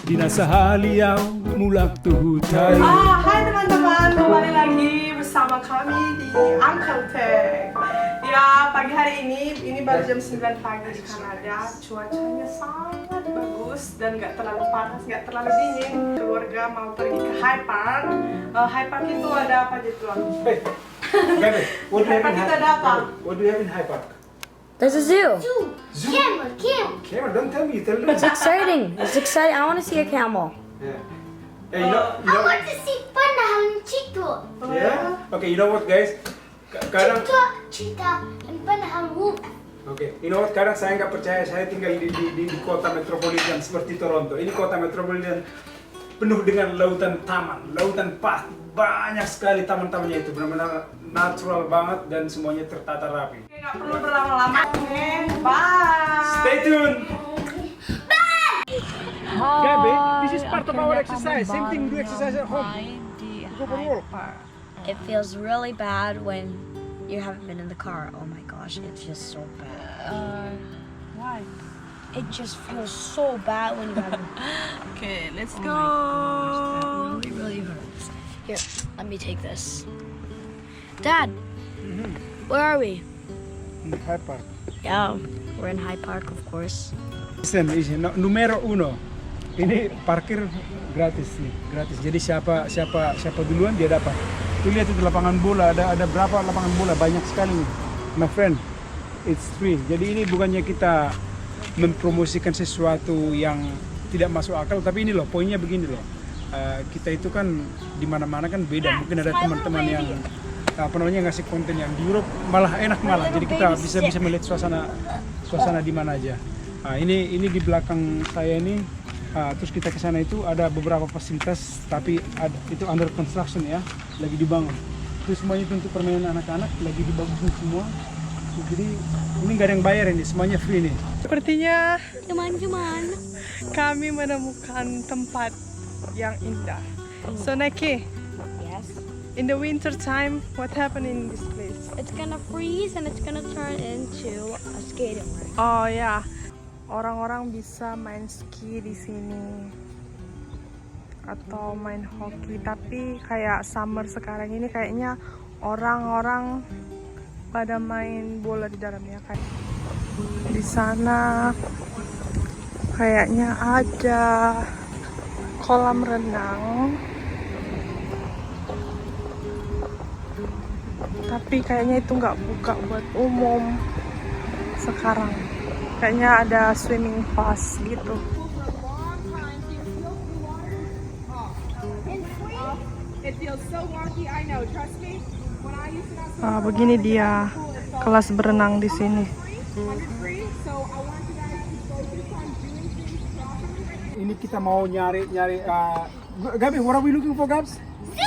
di nasa haliaw mulak tuhutai. Hai teman-teman, kembali lagi bersama kami di Uncle Tech. Ya, pagi hari ini baru jam 9 pagi di Kanada. Cuacanya sangat bagus dan nggak terlalu panas, nggak terlalu dingin. Keluarga mau pergi ke High Park. High Park itu ada apa aja tuh? Hey, Gabi, what do you High have Park in itu Hyde ada apa? What do you have in Hyde Park? There's a zoo. Zoo? Camel. Camel, don't tell me, tell them. It's exciting. It's exciting. I want to see a camel. Yeah. Hey, you know, I want to see panahang cheetah. yeah? Okay, you know what guys? Kadang, Cheetah and panahang wolf. okay, you know what? Kadang saya nggak percaya, saya tinggal di kota metropolitan seperti Toronto. Ini kota metropolitan penuh dengan lautan taman, lautan park. Banyak sekali taman-tamannya itu, benar-benar natural banget dan semuanya tertata rapi. Oke, nggak perlu berlama-lama. Oke, bye. Stay tuned! Gabi, this is part of our exercise. Same thing, we do exercise at home. Go for a walk. It feels really bad when you haven't been in the car. Oh my gosh, it's just so bad. Why? It just feels so bad when you haven't. Okay, let's Oh go. my gosh, that really hurts. Here, let me take this. Dad, where are we? Hyde Park. Yeah, we're in Hyde Park, of course. Listen, numero uno. Ini parkir gratis nih, gratis. Jadi siapa duluan dia dapat. Tuh lihat itu lapangan bola, ada berapa lapangan bola, banyak sekali nih. My friend, it's free. Jadi ini bukannya kita mempromosikan sesuatu yang tidak masuk akal, tapi ini loh, poinnya begini loh. Kita itu kan di mana-mana kan beda. Mungkin ada teman-teman yang ngasih konten yang di Europe malah enak malah. Jadi kita bisa melihat suasana di mana aja. Ini di belakang saya ini, terus kita ke sana itu ada beberapa fasilitas, tapi itu under construction ya, lagi dibangun. Terus semuanya itu untuk permainan anak-anak, lagi dibangun semua. Jadi ini nggak ada yang bayar ini, semuanya free nih. Sepertinya Cuman. kami menemukan tempat yang indah. So Neki, Yes. in the winter time, what happened in this place? It's gonna freeze and it's gonna turn into a skating rink. Oh ya, orang-orang bisa main ski di sini atau main hoki. Tapi kayak summer sekarang ini kayaknya orang-orang pada main bola di dalamnya. Kayak di sana kayaknya ada kolam renang. Tapi kayaknya itu nggak buka buat umum sekarang. Kayaknya ada swimming pass gitu. Begini dia kelas berenang di sini. Ini kita mau nyari. Gabi, what are we looking for, Gabs?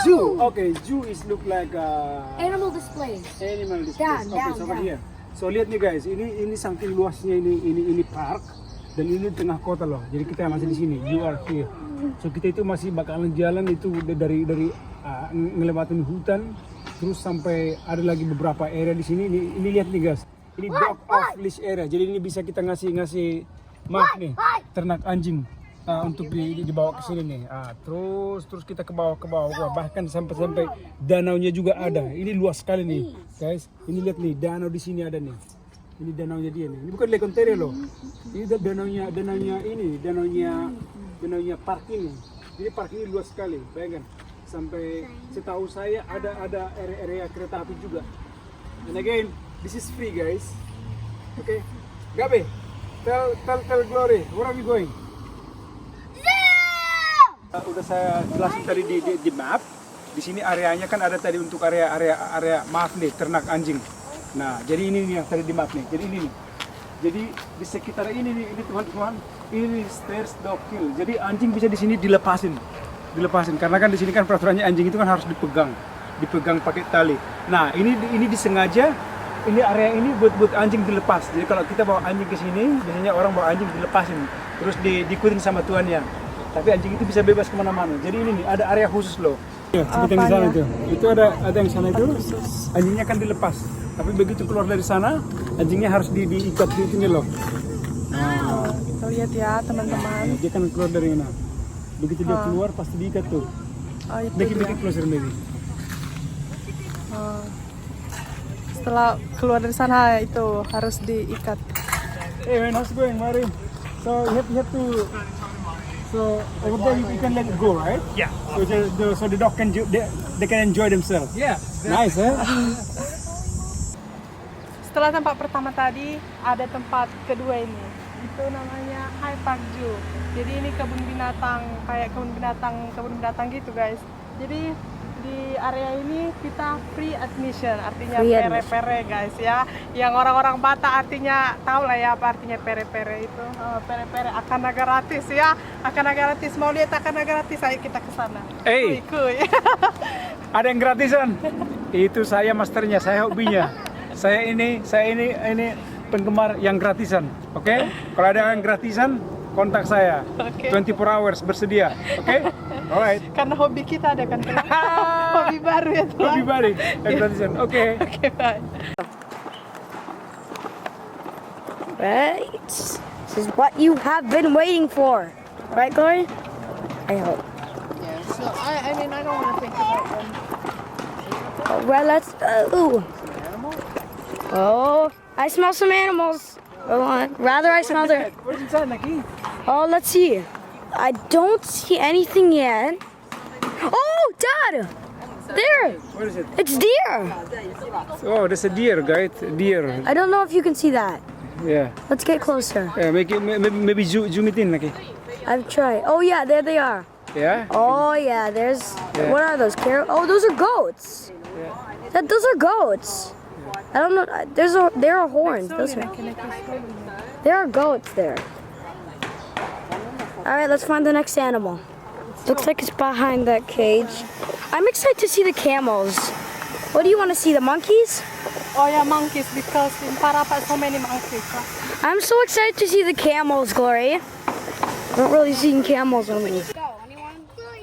Zoo. Okay, zoo is look like Animal displays. animal displays. Down, Okay, down, so over down. here. So lihat nih guys, ini saking luasnya ini park dan ini tengah kota loh. Jadi kita masih di sini. You are here. So kita itu masih bakalan jalan itu dari ngelewatin hutan terus sampai ada lagi beberapa area di sini. Ini lihat nih guys. Ini dog off leash area. Jadi ini bisa kita ngasih maaf nih ternak anjing. Untuk dibawa ke sini nih. Terus kita ke bawah bahkan sampai danaunya juga ada. Ini luas sekali nih, guys. Ini lihat nih, danau di sini ada nih. Ini danaunya dia nih. Ini bukan Lake Ontario loh. Ini danaunya park ini. Jadi park ini luas sekali. Bayangkan. Sampai setahu saya ada area kereta api juga. And again, this is free, guys. Okay. Gabi, tell Glory, where are we going? Udah saya jelasin tadi di map. Di sini areanya kan ada tadi untuk area maaf nih, ternak anjing. Nah, jadi ini nih yang tadi di map nih. Jadi ini nih. Jadi di sekitar ini nih, ini teman-teman, ini stairs dog kill. Jadi anjing bisa di sini dilepasin karena kan di sini kan peraturannya anjing itu kan harus dipegang pakai tali. Nah, ini disengaja ini area ini buat anjing dilepas. Jadi kalau kita bawa anjing ke sini, biasanya orang bawa anjing dilepasin, terus diikutin sama tuannya. Tapi anjing itu bisa bebas kemana-mana. Jadi ini nih ada area khusus loh. Ya, seperti yang di sana itu. Itu ada yang sana itu. Anjingnya kan dilepas. Tapi begitu keluar dari sana, anjingnya harus diikat di sini loh. Kita lihat ya teman-teman. Dia kan keluar dari mana? Begitu dia keluar pasti diikat tuh. Oh, itu Make dia. it closer maybe. Setelah keluar dari sana itu harus diikat. Hey man, how's it going, Mari? So you have to. So over there you can let it go, right? Yeah. So the dog can they can enjoy themselves. Yeah. Nice, eh? Setelah tempat pertama tadi, ada tempat kedua ini. Itu namanya Hai Park Zoo. Jadi ini kebun binatang, kayak kebun binatang gitu guys. Jadi di area ini kita free admission, artinya Free pere-pere guys ya. Yang orang-orang Batak artinya tahu lah ya apa artinya pere-pere itu. Pere-pere akan gratis ya, akan gratis. Mau lihat akan gratis, ayo kita ke sana. Hey. Kuy. Ada yang gratisan? Itu saya masternya, saya hobinya. Saya ini penggemar yang gratisan, oke? Kalau ada yang gratisan, kontak saya. Oke. 24 hours bersedia, oke? Alright. Karena hobi kita ada kan. Hobi baru ya tuan. Hobi balik yang gratisan, oke? Oke, bye. Right. This is what you have been waiting for. Right, Glory? I hope. So I mean I don't want to think about them. Well, let's. Ooh. Oh, I smell some animals. Oh, rather, I smell their. What's inside, Naki? Oh, let's see. I don't see anything yet. Oh, Dad! There! What is it? It's deer! Oh, that's a deer, guys. Deer. I don't know if you can see that. Yeah. Let's get closer. Yeah, maybe zoom it in, Naki. I've tried. Oh, yeah, there they are. Yeah. Oh, yeah, there's. Yeah. What are those? Oh, those are goats. Those are goats. I don't know. There are horns. Those are. There are goats there. All right, let's find the next animal. Looks like it's behind that cage. I'm excited to see the camels. What do you want to see? The monkeys? Oh yeah, monkeys because in Parapat so many monkeys. Huh? I'm so excited to see the camels, Glory. Not really seeing camels on me. Sorry,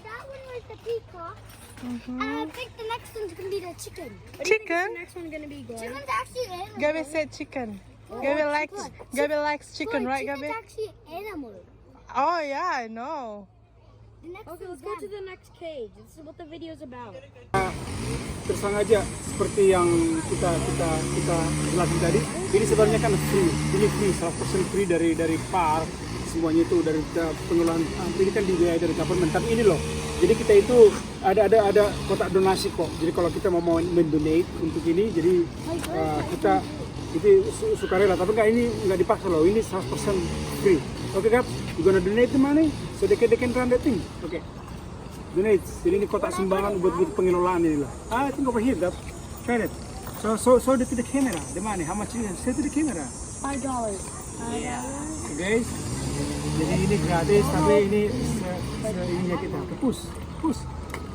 that one was the peacock. And I think the next one's gonna be the chicken. Chicken? Next one's gonna be Glory. Chicken's actually an animal. Gabi said chicken. Gabi likes chicken, right, Chicken's Gabi? actually an animal. Oh yeah, I know. The next Okay, one's let's go to them. the next cage. This is what the video's about. Tersengaja seperti yang kita jelasin tadi. Ini sebenarnya kan free. Ini free, 100% free dari park. Semuanya itu dari pengelolaan. Ini kan dibiayai dari government. Tapi ini loh. Jadi kita itu ada kotak donasi kok. Jadi kalau kita mau mendonate untuk ini, jadi kita itu sukarela. Tapi enggak, ini nggak dipaksa loh. Ini 100% free. Oke, Kap, you gonna donate the money so they can run that thing. Oke. Donate. Jadi ini kotak sumbangan buat pengelolaan ini lah. I think over here, Kap. Try it. So to the camera. The money. How much is it? Say to the camera. $5. Okay, guys. Jadi ini gratis, tapi ini ininya kita. Push.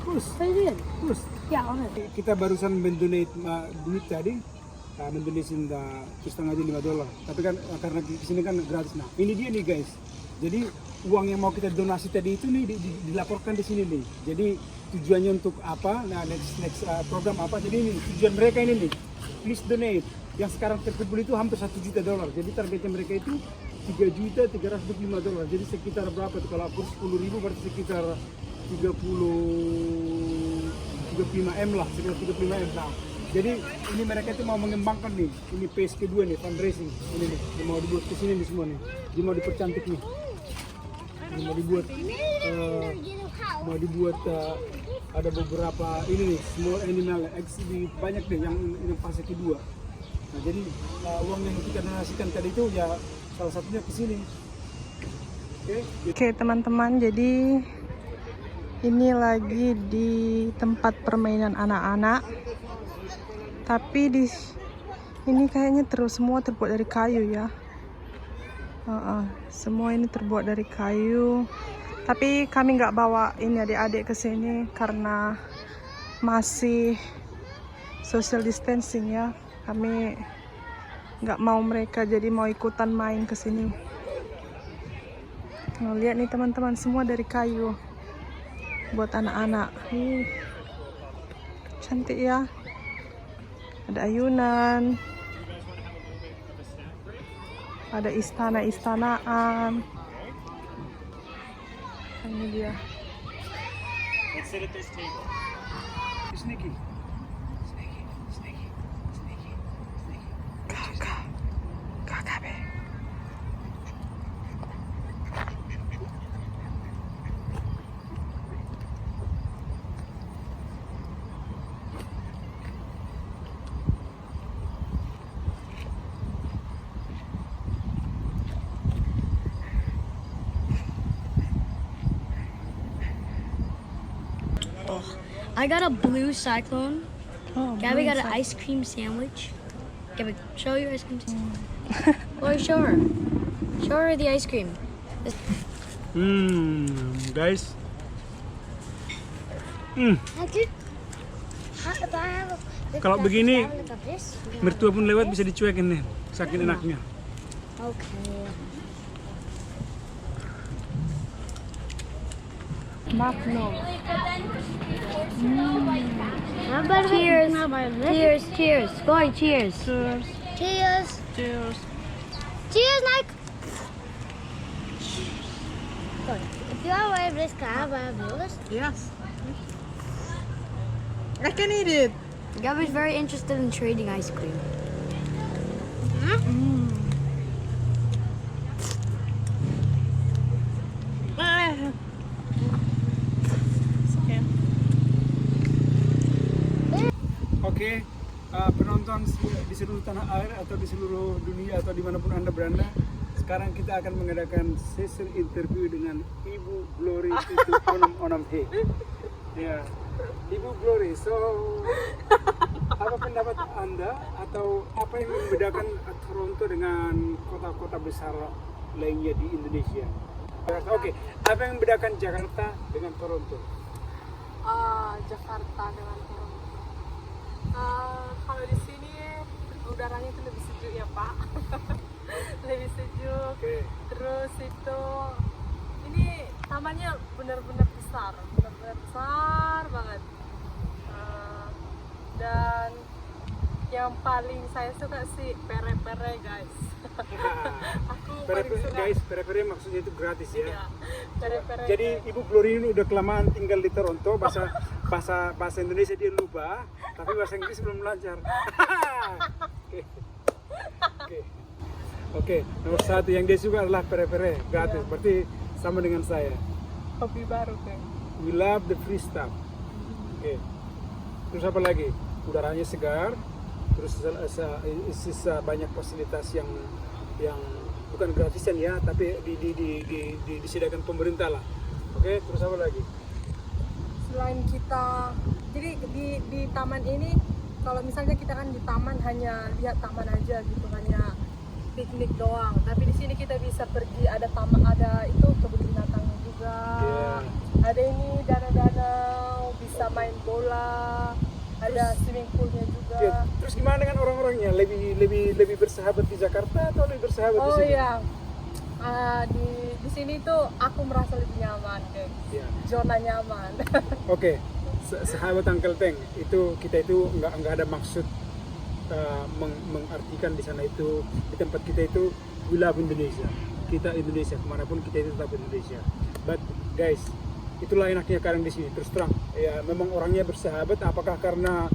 What you did? Push. Yeah, on it. Kita barusan mendonate duit tadi. Mendonatein $2.5. Tapi kan karena di sini kan gratis. Nah, ini dia nih guys. Jadi uang yang mau kita donasi tadi itu nih dilaporkan di sini nih. Jadi tujuannya untuk apa? Nah, next program apa? Jadi ini tujuan mereka ini nih. Please donate. Yang sekarang terkumpul itu hampir $1 juta. Jadi targetnya mereka itu $3.325. Jadi sekitar berapa tuh? Kalau kurs 10.000 berarti sekitar 35M lah, sekitar 35M. Nah, jadi ini mereka itu mau mengembangkan nih, ini phase kedua nih, fundraising. Ini nih, dia mau dibuat ke sini nih semua nih. Dia mau dipercantik nih. Dia mau dibuat ada beberapa ini nih, small animal exhibit banyak deh yang ini fase kedua. Nah, jadi uang yang kita donasikan tadi itu ya salah satunya ke sini. Oke, teman-teman, jadi ini lagi di tempat permainan anak-anak. Tapi ini kayaknya semua terbuat dari kayu ya. Semua ini terbuat dari kayu. Tapi kami nggak bawa ini adik-adik ke sini karena masih social distancing ya. Kami nggak mau mereka jadi mau ikutan main ke sini. Nah, lihat nih teman-teman, semua dari kayu buat anak-anak. Cantik ya. Ada ayunan, ada istana-istanaan. Ini dia. Let's sit at this table. Sneaky. Sneaky. Sneaky. Sneaky. Sneaky. Kakabe. I got a blue cyclone. Oh, Gabby got an ice cream sandwich. Gabby, show your ice cream sandwich. Or show her. Show her the ice cream. Guys. Kalau begini, mertua pun lewat bisa dicuekin nih, saking enaknya. Okay. Magnum. Cheers. Cheers. Cheers. Boy, cheers. Cheers. Cheers. Cheers. Cheers, Nike. If you are aware of this car, viewers. Yes. I can eat it. Gabby's very interested in trading ice cream. Oke, penonton di seluruh tanah air atau di seluruh dunia atau dimanapun Anda berada, sekarang kita akan mengadakan sesi interview dengan Ibu Glory itu Onam He. Ya, Ibu Glory. So, apa pendapat Anda atau apa yang membedakan Toronto dengan kota-kota besar lainnya di Indonesia? Oke, apa yang membedakan Jakarta dengan Toronto? Jakarta dengan Toronto. Kalau di sini udaranya itu lebih sejuk ya Pak. Lebih sejuk. Oke. Terus itu ini tamannya benar-benar besar banget. Dan yang paling saya suka sih pere-pere guys. Aku paling suka. Guys, pere-pere maksudnya itu gratis ya. Ya, pere-pere. Jadi Ibu Glory ini udah kelamaan tinggal di Toronto, bahasa Indonesia dia lupa, tapi bahasa Inggris belum lancar. Oke. Nomor satu yang dia suka adalah pere-pere gratis. Berarti sama dengan saya. Hobi baru kan. We love the free stuff. Oke. Terus apa lagi? Udaranya segar. Terus sisa banyak fasilitas yang bukan gratisan ya, tapi disediakan pemerintah lah. Oke, terus apa lagi? Selain kita, jadi di taman ini, kalau misalnya kita kan di taman hanya lihat taman aja gitu, hanya piknik doang. Tapi di sini kita bisa pergi, ada taman, ada itu kebun binatang juga. Yeah. Ada ini danau-danau, bisa main bola, ada swimming poolnya juga. Ya, terus gimana dengan orang-orangnya? Lebih bersahabat di Jakarta atau lebih bersahabat di Oh sini? iya, di sini tuh aku merasa lebih nyaman deh. Ya. Zona nyaman. Oke, sahabat Uncle Teng, itu kita itu nggak ada maksud mengartikan di sana itu, di tempat kita itu we love Indonesia. Kita Indonesia, kemanapun kita itu tetap Indonesia. But guys, itulah enaknya kadang di sini. Terus terang, ya memang orangnya bersahabat. Apakah karena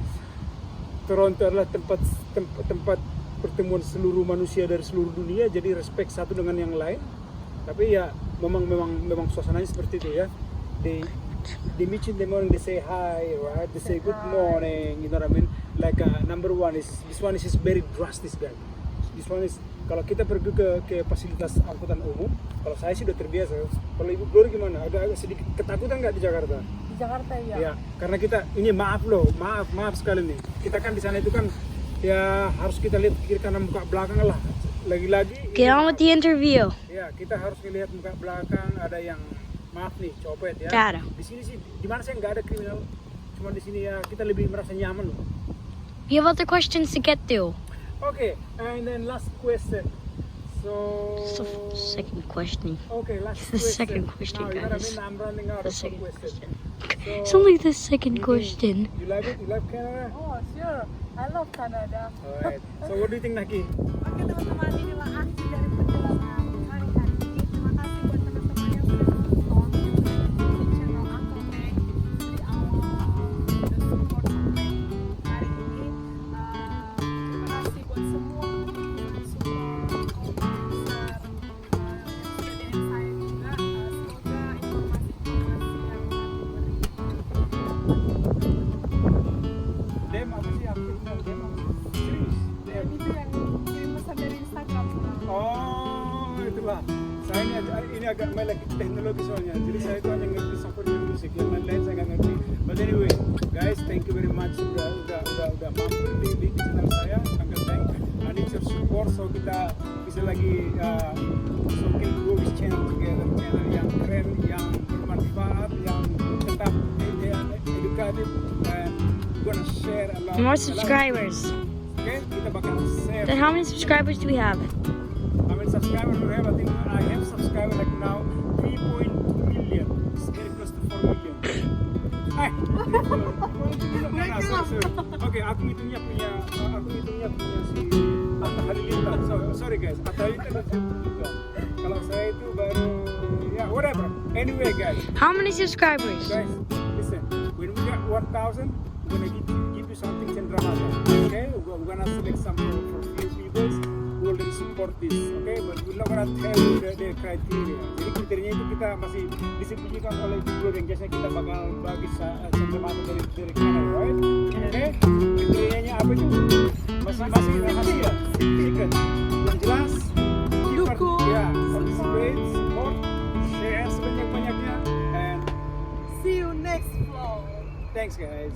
Toronto adalah tempat pertemuan seluruh manusia dari seluruh dunia, jadi respect satu dengan yang lain. Tapi ya memang suasananya seperti itu ya. They meet in the morning, they say hi, right? They say good morning, you know what I mean? Like number one is this one is very drastic guy. This one is kalau kita pergi ke fasilitas angkutan umum, kalau saya sih udah terbiasa. Kalau Ibu Glory gimana? Ada sedikit ketakutan nggak di Jakarta? Di Jakarta ya. Ya, karena kita ini maaf sekali nih. Kita kan di sana itu kan ya harus kita lihat kiri kanan muka belakang lah. Lagi-lagi. Get on with the interview. Ya, kita harus melihat muka belakang. Ada yang maaf nih, copet ya. Dada. Di sini sih, di mana sih nggak ada kriminal. Cuma di sini ya kita lebih merasa nyaman loh. We have other questions to get to. Okay, and then last question. So, second question. Okay, last The question. second question, Now, you know what I guys. mean? I'm running out The of second question. question. It's only the second question. You love it? You love Canada? Oh sure, I love Canada. Alright. So what do you think, Naki? Oke teman-teman, inilah akhir dari perjalanan hari-hari ini. Terima kasih buat teman-teman yang sudah nonton. agak melek teknologi soalnya. Jadi saya itu hanya ngerti software musik, yang lain saya nggak ngerti. But anyway, guys, thank you very much udah mampir di channel saya, Uncle Tank. I need your support so kita bisa lagi so can grow this channel together, channel yang keren, yang bermanfaat, yang tetap edukatif, and gonna share a lot. More subscribers. Okay, kita bakal share. Then how many subscribers do we have? How many subscribers do we have? I think I have subscribers like now 3.2 million. It's very close to 4 million. Hai. Sorry. Oke, aku hitungnya punya si Atta Halilintar. Sorry guys, Atta Halilintar juga. Kalau saya itu baru ya whatever. Anyway guys, How many subscribers? listen. When we got 1,000, we're gonna give you something Cendramata. Okay, we're gonna select some for few people who will support this. Okay, but we're not gonna tell you the criteria. Jadi kriterianya itu kita masih disembunyikan oleh Google yang biasanya kita bakal bagi Cendramata dari channel, right? Okay, kriterianya apa itu? Masih rahasia, secret. Yang jelas, Dukung, ya, participate, support, share sebanyak-banyaknya, and see you next vlog. thanks guys.